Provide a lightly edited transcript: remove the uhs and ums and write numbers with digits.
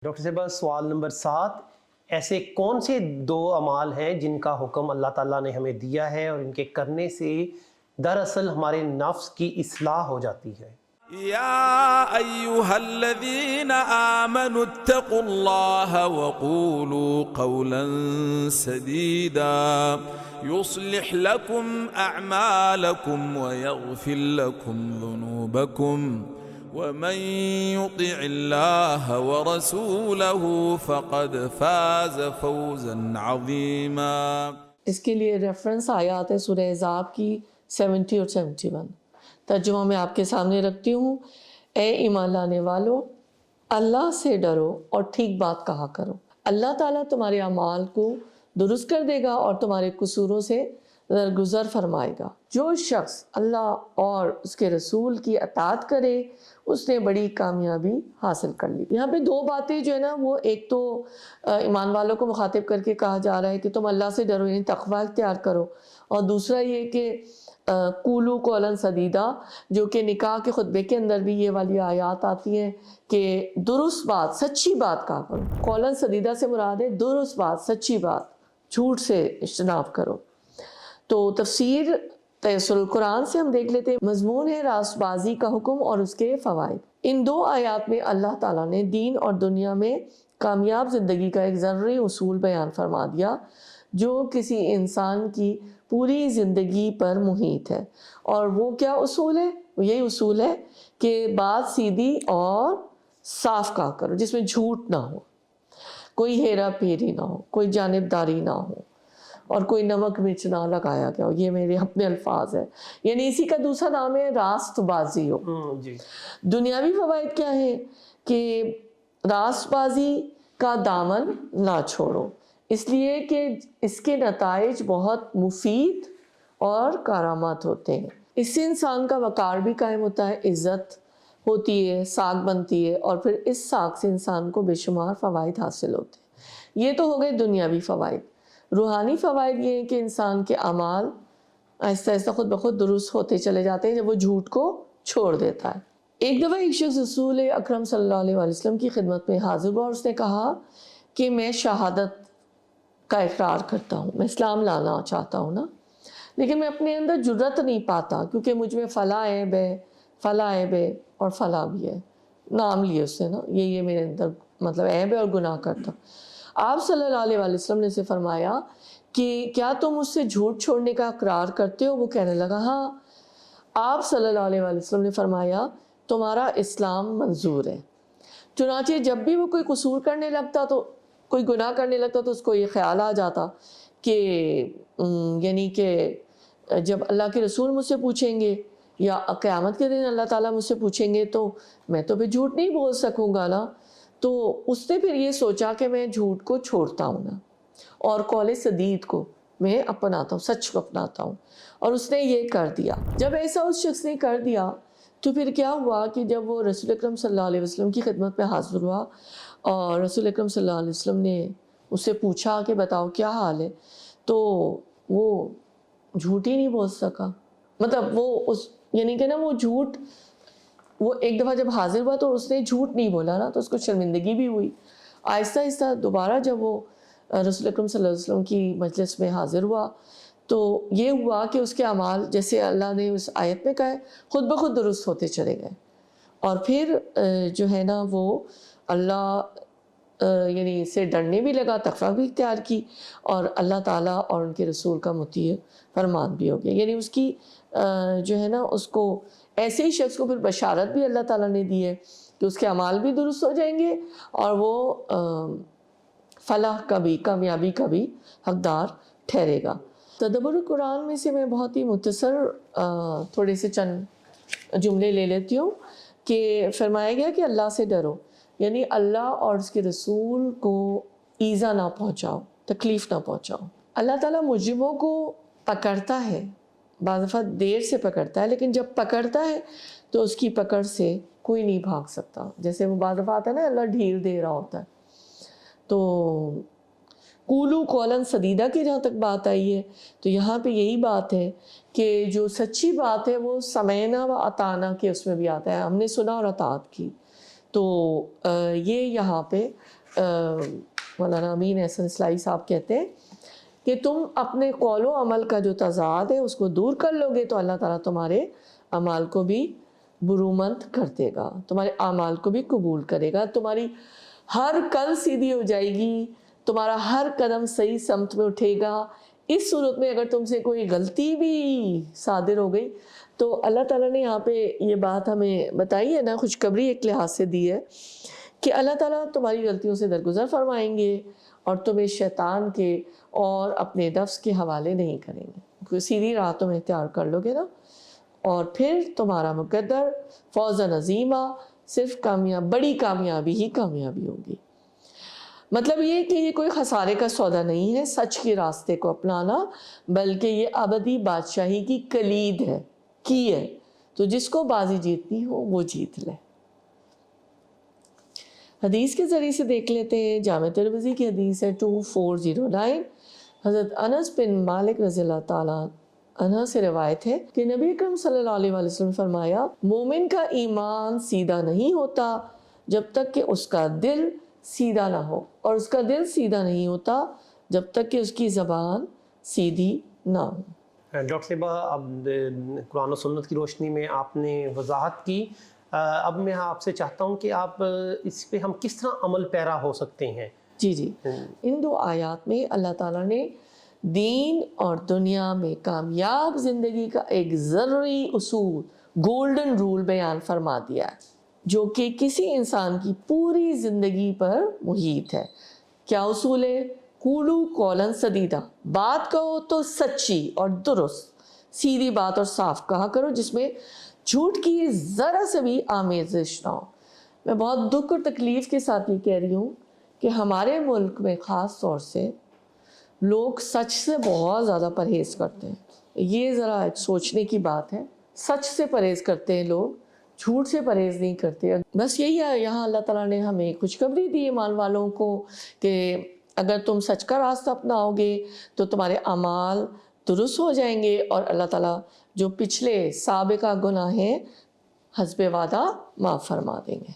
Doctor صاحبہ سوال number 7، ایسے کون سے 2 اعمال ہیں جن کا حکم اللہ تعالیٰ نے ہمیں دیا ہے اور ان کے کرنے سے دراصل ہمارے نفس کی اصلاح ہو جاتی ہے؟ يا أيها الذين آمنوا اتقوا الله وقولوا قولا سديدا يصلح لكم أعمالكم ويغفر لكم ذنوبكم ومن يطع الله ورسوله فقد فاز فوزا عظيما۔ اس کے لیے ریفرنس آیات ہے سورہ احزاب کی 70 اور 71۔ ترجمہ میں آپ کے سامنے رکھتی ہوں۔ اے ایمان لانے والو، اللہ سے ڈرو اور ٹھیک بات کہا کرو۔ اللہ تعالیٰ تمہارے اعمال کو درست کر دے گا اور تمہارے قصوروں سے درگزر فرمائے گا۔ جو شخص اللہ اور اس کے رسول کی اطاعت کرے اس نے بڑی کامیابی حاصل کر لی۔ یہاں پہ 2 باتیں جو ہے نا، وہ ایک تو ایمان والوں کو مخاطب کر کے کہا جا رہا ہے کہ تم اللہ سے ڈرو، یعنی تقوی اختیار کرو، اور دوسرا یہ کہ قولو قولا سدیدا، جو کہ نکاح کے خطبے کے اندر بھی یہ والی آیات آتی ہیں کہ درست بات، سچی بات کہا کرو۔ قولا سدیدا سے مراد ہے درست بات، سچی بات، جھوٹ سے اجتناب کرو۔ تو تفسیر تیسر القرآن سے ہم دیکھ لیتے ہیں۔ مضمون ہے راست بازی کا حکم اور اس کے فوائد۔ ان 2 آیات میں اللہ تعالیٰ نے دین اور دنیا میں کامیاب زندگی کا ایک ضروری اصول بیان فرما دیا جو کسی انسان کی پوری زندگی پر محیط ہے۔ اور وہ کیا اصول ہے؟ وہ یہی اصول ہے کہ بات سیدھی اور صاف کہا کرو، جس میں جھوٹ نہ ہو، کوئی ہیرا پھیری نہ ہو، کوئی جانبداری نہ ہو، اور کوئی نمک مرچ نہ لگایا گیا ہو۔ یہ میرے اپنے الفاظ ہیں، یعنی اسی کا دوسرا نام ہے راست بازی ہو۔ جی۔ دنیاوی فوائد کیا ہے کہ راست بازی کا دامن نہ چھوڑو، اس لیے کہ اس کے نتائج بہت مفید اور کارآمد ہوتے ہیں۔ اس سے انسان کا وقار بھی قائم ہوتا ہے، عزت ہوتی ہے، ساکھ بنتی ہے، اور پھر اس ساکھ سے انسان کو بے شمار فوائد حاصل ہوتے ہیں۔ یہ تو ہو گئے دنیاوی فوائد۔ روحانی فوائد یہ ہیں کہ انسان کے اعمال آہستہ آہستہ خود بخود درست ہوتے چلے جاتے ہیں جب وہ جھوٹ کو چھوڑ دیتا ہے۔ ایک دفعہ ایک شخص رسول اکرم صلی اللہ علیہ وسلم کی خدمت میں حاضر ہوا اور اس نے کہا کہ میں شہادت کا اقرار کرتا ہوں، میں اسلام لانا چاہتا ہوں نا، لیکن میں اپنے اندر جرت نہیں پاتا کیونکہ مجھ میں فلاں عیب ہے، فلاں عیب ہے اور فلاں بھی ہے، نام لیے اس نے نا، یہ میرے اندر مطلب عیب ہے اور گناہ کرتا۔ آپ صلی اللہ علیہ وسلم نے اسے فرمایا کہ کیا تم اس سے جھوٹ چھوڑنے کا اقرار کرتے ہو؟ وہ کہنے لگا ہاں۔ آپ صلی اللہ علیہ وسلم نے فرمایا تمہارا اسلام منظور ہے۔ چنانچہ جب بھی وہ کوئی قصور کرنے لگتا، تو کوئی گناہ کرنے لگتا، تو اس کو یہ خیال آ جاتا کہ یعنی کہ جب اللہ کے رسول مجھ سے پوچھیں گے یا قیامت کے دن اللہ تعالیٰ مجھ سے پوچھیں گے تو میں تو پھر جھوٹ نہیں بول سکوں گا نا۔ تو اس نے پھر یہ سوچا کہ میں جھوٹ کو چھوڑتا ہوں نا، اور قول سدید کو میں اپناتا ہوں، سچ کو اپناتا ہوں، اور اس نے یہ کر دیا۔ جب ایسا اس شخص نے کر دیا تو پھر کیا ہوا کہ جب وہ رسول اکرم صلی اللہ علیہ وسلم کی خدمت میں حاضر ہوا اور رسول اکرم صلی اللہ علیہ وسلم نے اس سے پوچھا کہ بتاؤ کیا حال ہے، تو وہ جھوٹ ہی نہیں بول سکا۔ مطلب وہ اس یعنی کہ نا وہ جھوٹ، وہ ایک دفعہ جب حاضر ہوا تو اس نے جھوٹ نہیں بولا نا، تو اس کو شرمندگی بھی ہوئی۔ آہستہ آہستہ دوبارہ جب وہ رسول اکرم صلی اللہ علیہ وسلم کی مجلس میں حاضر ہوا تو یہ ہوا کہ اس کے اعمال جیسے اللہ نے اس آیت میں کہا ہے خود بخود درست ہوتے چلے گئے، اور پھر جو ہے نا وہ اللہ یعنی سے ڈرنے بھی لگا، تقویٰ بھی اختیار کی، اور اللہ تعالیٰ اور ان کے رسول کا مطیع فرمان بھی ہو گیا۔ یعنی اس کی جو ہے نا اس کو ایسے ہی شخص کو پھر بشارت بھی اللہ تعالیٰ نے دی ہے کہ اس کے اعمال بھی درست ہو جائیں گے اور وہ فلاح کا بھی، کامیابی کا بھی حقدار ٹھہرے گا۔ تدبر قرآن میں سے میں بہت ہی مختصر تھوڑے سے چند جملے لے لیتی ہوں کہ فرمایا گیا کہ اللہ سے ڈرو، یعنی اللہ اور اس کے رسول کو ایذا نہ پہنچاؤ، تکلیف نہ پہنچاؤ۔ اللہ تعالیٰ مجرموں کو پکڑتا ہے، بعض دفعہ دیر سے پکڑتا ہے، لیکن جب پکڑتا ہے تو اس کی پکڑ سے کوئی نہیں بھاگ سکتا۔ جیسے وہ بعض دفعہ آتا ہے نا، اللہ ڈھیل دے رہا ہوتا ہے۔ تو قولو قولا سدیدہ کی جہاں تک بات آئی ہے تو یہاں پہ یہی بات ہے کہ جو سچی بات ہے وہ سمعنا و اطعنا کے اس میں بھی آتا ہے، ہم نے سنا اور اطاعت کی۔ تو یہ یہاں پہ مولانا امین احسن اصلاحی صاحب کہتے ہیں کہ تم اپنے قول و عمل کا جو تضاد ہے اس کو دور کر لو گے تو اللہ تعالیٰ تمہارے اعمال کو بھی برومند کر دے گا، تمہارے اعمال کو بھی قبول کرے گا، تمہاری ہر کل سیدھی ہو جائے گی، تمہارا ہر قدم صحیح سمت میں اٹھے گا۔ اس صورت میں اگر تم سے کوئی غلطی بھی صادر ہو گئی تو اللہ تعالیٰ نے یہاں پہ یہ بات ہمیں بتائی ہے نا، خوشخبری ایک لحاظ سے دی ہے کہ اللہ تعالیٰ تمہاری غلطیوں سے درگزر فرمائیں گے اور تمہیں شیطان کے اور اپنے نفس کے حوالے نہیں کریں گے، کوئی سیدھی راہ تم اختیار کر لو گے نا، اور پھر تمہارا مقدر فوزاً عظیمہ، صرف بڑی کامیابی ہی کامیابی ہوگی۔ مطلب یہ کہ یہ کوئی خسارے کا سودا نہیں ہے سچ کے راستے کو اپنانا، بلکہ یہ ابدی بادشاہی کی کلید ہے، کی ہے، تو جس کو بازی جیتنی ہو وہ جیت لے۔ حدیث کے ذریعے سے دیکھ لیتے ہیں، جامع ترمذی کی حدیث ہے 2409، حضرت انس بن مالک رضی اللہ تعالیٰ عنہ سے روایت ہے کہ نبی اکرم صلی اللہ علیہ وسلم نے فرمایا، مومن کا ایمان سیدھا نہیں ہوتا جب تک کہ اس کا دل سیدھا نہ ہو، اور اس کا دل سیدھا نہیں ہوتا جب تک کہ اس کی زبان سیدھی نہ ہو۔ ڈاکٹر صاحبہ، اب قرآن و سنت کی روشنی میں آپ نے وضاحت کی، اب میں آپ سے چاہتا ہوں کہ آپ اس پہ ہم کس طرح عمل پیرا ہو سکتے ہیں؟ جی ان دو آیات میں اللہ تعالیٰ نے دین اور دنیا میں کامیاب زندگی کا ایک ضروری اصول، گولڈن رول بیان فرما دیا ہے، جو کہ کسی انسان کی پوری زندگی پر محیط ہے۔ کیا اصول ہے؟ قولو قولا سدیدا، بات کہو تو سچی اور درست سیدھی بات اور صاف کہا کرو، جس میں جھوٹ کی ذرا سے بھی آمیزش نہ ہو۔ میں بہت دکھ اور تکلیف کے ساتھ یہ کہہ رہی ہوں کہ ہمارے ملک میں خاص طور سے لوگ سچ سے بہت زیادہ پرہیز کرتے ہیں، یہ ذرا ایک سوچنے کی بات ہے۔ سچ سے پرہیز کرتے ہیں لوگ، جھوٹ سے پرہیز نہیں کرتے۔ بس یہی ہے، یہاں اللہ تعالیٰ نے ہمیں خوشخبری دی ایمان والوں کو کہ اگر تم سچ کا راستہ اپناؤ گے تو تمہارے اعمال درست ہو جائیں گے، اور اللہ تعالیٰ جو پچھلے سابقہ گناہ ہیں حسب وعدہ معاف فرما دیں گے۔